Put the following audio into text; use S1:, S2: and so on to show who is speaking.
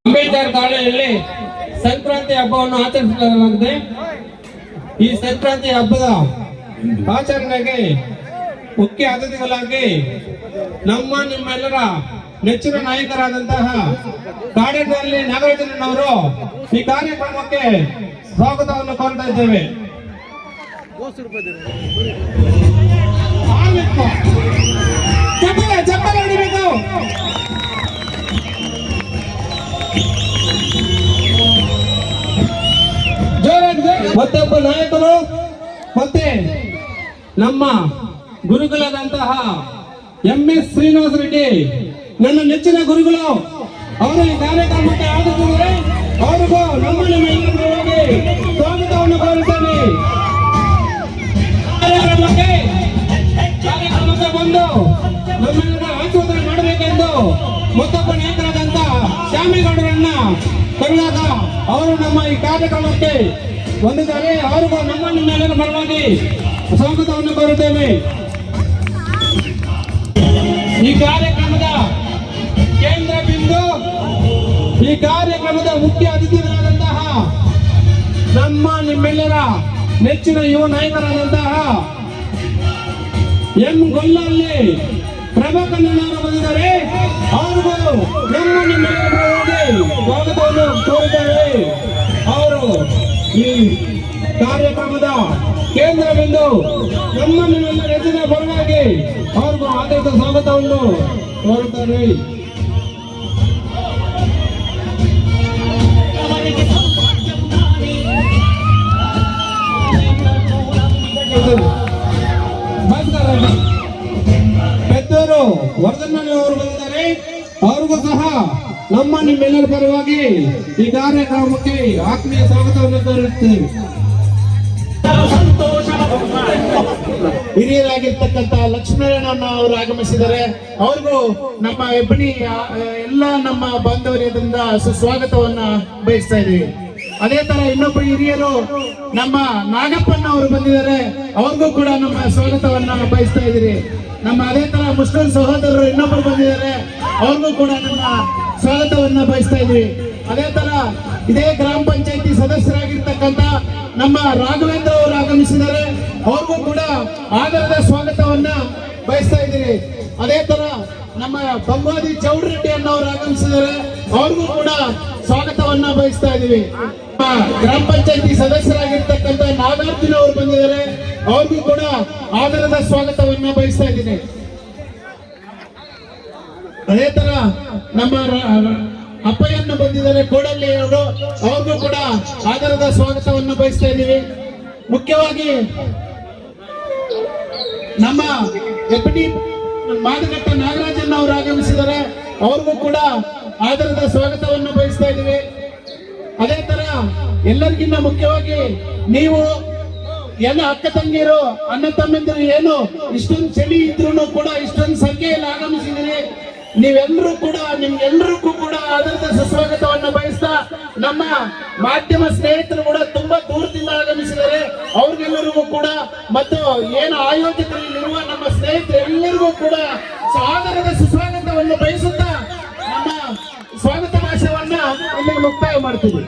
S1: ಅಂಬೇಡ್ಕರ್ ಕಾಲೋನಿಯಲ್ಲಿ ಸಂಕ್ರಾಂತಿ ಹಬ್ಬವನ್ನು ಆಚರಿಸಲಾಗಿದೆ. ಈ ಸಂಕ್ರಾಂತಿ ಹಬ್ಬದ ಆಚರಣೆಗೆ ಮುಖ್ಯ ಅತಿಥಿಗಳಾಗಿ ನಿಮ್ಮೆಲ್ಲರ ನೆಚ್ಚಿನ ನಾಯಕರಾದಂತಹ ಕಾಡೇನಹಳ್ಳಿ ನಾಗರಾಜನವರು ಈ ಕಾರ್ಯಕ್ರಮಕ್ಕೆ ಸ್ವಾಗತವನ್ನು ಕೋರ್ತಾ ಇದ್ದೇವೆ. ಚಪ್ಪಲ ಹೊಡಿಬೇಕು. ಮತ್ತೊಬ್ಬ ನಾಯಕರು ಮತ್ತೆ ನಮ್ಮ ಗುರುಗಳಾದಂತಹ MS ಶ್ರೀನಿವಾಸ ರೆಡ್ಡಿ, ನನ್ನ ನೆಚ್ಚಿನ ಗುರುಗಳು, ಅವರು ಈ ಕಾರ್ಯಕ್ರಮಕ್ಕೆ ಆಗಮಿಸಿದರೆ ಅವರಿಗೂ ನಮ್ಮೆಲ್ಲರಿಗೆ ಸ್ವಾಗತವನ್ನು ಕೋರುತ್ತೇನೆ. ಕಾರ್ಯಕ್ರಮಕ್ಕೆ ಬಂದು ನಮ್ಮೆಲ್ಲರ ಆಶೀರ್ವಾದ ಮಾಡಬೇಕೆಂದು ಮತ್ತೊಬ್ಬ ನಾಯಕರಾದಂತ ಶ್ಯಾಮೇಗೌಡರನ್ನ ಕರೆದಾಗ ಅವರು ನಮ್ಮ ಈ ಕಾರ್ಯಕ್ರಮಕ್ಕೆ ಬಂದಿದ್ದಾರೆ. ಅವರಿಗೂ ನಿಮ್ಮೆಲ್ಲರ ಪರವಾಗಿ ಸ್ವಾಗತವನ್ನು ಕೋರುತ್ತೇವೆ. ಈ ಕಾರ್ಯಕ್ರಮದ ಕೇಂದ್ರ ಬಿಂದು, ಈ ಕಾರ್ಯಕ್ರಮದ ಮುಖ್ಯ ಅತಿಥಿಗಳಾದಂತಹ ನಿಮ್ಮೆಲ್ಲರ ನೆಚ್ಚಿನ ಯುವ ನಾಯಕರಾದಂತಹ M ಗೊಲ್ಲಹಳ್ಳಿ ಪ್ರಭಾಕರನವರು ಬಂದಿದ್ದಾರೆ. ಅವ್ರಿಗೂ ನಿಮ್ಮೆಲ್ಲರ ಪರವಾಗಿ ಸ್ವಾಗತವನ್ನು ಕೋರುತ್ತೇವೆ. ಅವರು ಈ ಕಾರ್ಯಕ್ರಮದ ಕೇಂದ್ರ ಬಿಂದು, ನಿಮ್ಮೆಲ್ಲರ ನೆಚ್ಚಿನ ಪರವಾಗಿ ಅವ್ರಿಗೂ ಆದರದ ಸ್ವಾಗತವನ್ನು ಕೋರುತ್ತಾರೆ. ಪೆದ್ದೂರು ವರ್ಧನಹಳ್ಳಿ ಅವರು ಬಂದಿದ್ದಾರೆ. ಅವ್ರಿಗೂ ಸಹ ನಿಮ್ಮೆಲ್ಲರ ಪರವಾಗಿ ಈ ಕಾರ್ಯಕ್ರಮಕ್ಕೆ ಆತ್ಮೀಯ ಸ್ವಾಗತವನ್ನು ಕೋರುತ್ತೇವೆ. ಹಿರಿಯರಾಗಿರ್ತಕ್ಕಂಥ ಲಕ್ಷ್ಮೀನಾರಾಯಣ ಅವರು ಆಗಮಿಸಿದ್ದಾರೆ. ಅವ್ರಿಗೂ ನಮ್ಮ ಹೆಬ್ಬಣಿ ಎಲ್ಲ ನಮ್ಮ ಬಾಂಧವರಿಂದ ಸುಸ್ವಾಗತವನ್ನ ಬಯಸ್ತಾ ಇದ್ದೀವಿ. ಅದೇ ತರ ಇನ್ನೊಬ್ಬ ಹಿರಿಯರು ನಮ್ಮ ನಾಗಪ್ಪಣ್ಣ ಅವರು ಬಂದಿದ್ದಾರೆ. ಅವ್ರಿಗೂ ಕೂಡ ನಮ್ಮ ಸ್ವಾಗತವನ್ನ ಬಯಸ್ತಾ ಇದ್ದೀರಿ. ನಮ್ಮ ಅದೇ ತರ ಮುಸ್ಲಿಂ ಸಹೋದರರು ಇನ್ನೊಬ್ಬರು ಬಂದಿದ್ದಾರೆ. ಅವ್ರಿಗೂ ಕೂಡ ನಮ್ಮ ಸ್ವಾಗತವನ್ನ ಬಯಸ್ತಾ ಇದ್ವಿ. ಅದೇ ತರ ಇದೇ ಗ್ರಾಮ ಪಂಚಾಯತಿ ಸದಸ್ಯರಾಗಿರ್ತಕ್ಕಂಥ ನಮ್ಮ ರಾಘವೇಂದ್ರ ಅವರು ಆಗಮಿಸಿದ್ದಾರೆ. ಅವ್ರಿಗೂ ಕೂಡ ಆದರದ ಸ್ವಾಗತವನ್ನ ಬಯಸ್ತಾ ಇದ್ದೀರಿ. ಅದೇ ತರ ನಮ್ಮ ಬಂಗಾದಿ ಚೌಡರೆಡ್ಡಿ ಅನ್ನೋರು ಆಗಮಿಸಿದ್ದಾರೆ. ಅವ್ರಿಗೂ ಕೂಡ ಸ್ವಾಗತವನ್ನ ಬಯಸ್ತಾ ಇದ್ದೀವಿ. ಗ್ರಾಮ ಪಂಚಾಯತಿ ಸದಸ್ಯರಾಗಿರ್ತಕ್ಕಂಥ ನಾಗಾರ್ಜುನ ಅವರು ಬಂದಿದ್ದಾರೆ. ಅವ್ರಿಗೂ ಕೂಡ ಆದರದ ಸ್ವಾಗತವನ್ನ ಬಯಸ್ತಾ ಇದ್ದೀನಿ. ಅದೇ ತರ ನಮ್ಮ ಅಪ್ಪಯ್ಯನ ಬಂದಿದ್ದಾರೆ ಕೋಡಳ್ಳಿ ಅವರು. ಅವ್ರಿಗೂ ಕೂಡ ಆದರದ ಸ್ವಾಗತವನ್ನು ಬಯಸ್ತಾ ಇದ್ದೀವಿ. ಮುಖ್ಯವಾಗಿ ನಮ್ಮ ಹೆಬ್ಬಣಿ ಮಾದಗಟ್ಟ ನಾಗರಾಜನ್ ಅವರು ಆಗಮಿಸಿದ್ದಾರೆ. ಅವ್ರಿಗೂ ಕೂಡ ಆದರದ ಸ್ವಾಗತವನ್ನು ಬಯಸ್ತಾ ಇದ್ದೀವಿ. ಅದೇ ತರ ಎಲ್ಲರಿಗಿಂತ ಮುಖ್ಯವಾಗಿ ನೀವು ಎಲ್ಲ ಅಕ್ಕ ತಂಗಿಯರು ಅಣ್ಣ ತಮ್ಮಂದಿರು ಏನು ಇಷ್ಟೊಂದು ಚಳಿ ಇದ್ರು ಕೂಡ ಇಷ್ಟೊಂದು ಸಂಖ್ಯೆಯಲ್ಲಿ ಆಗಮಿಸಿದ್ದೀರಿ. ನೀವೆಲ್ಲರೂ ಕೂಡ ನಿಮ್ಗೆಲ್ಲರಿಗೂ ಕೂಡ ಆದರದ ಸುಸ್ವಾಗತವನ್ನು ಬಯಸ್ತಾ ನಮ್ಮ ಮಾಧ್ಯಮ ಸ್ನೇಹಿತರು ಕೂಡ ತುಂಬಾ ದೂರದಿಂದ ಆಗಮಿಸಿದ್ದಾರೆ. ಅವ್ರಿಗೆಲ್ಲರಿಗೂ ಕೂಡ ಮತ್ತು ಏನು ಆಯೋಜಕರು ಇಲ್ಲಿರುವ ನಮ್ಮ ಸ್ನೇಹಿತರು ಎಲ್ಲರಿಗೂ ಕೂಡ ಆದರದ ಸುಸ್ವಾಗತವನ್ನು ಬಯಸುತ್ತಾ ನಮ್ಮ ಸ್ವಾಗತ ಭಾಷಣವನ್ನ ಇಲ್ಲಿ ಮುಕ್ತಾಯ ಮಾಡ್ತೀವಿ.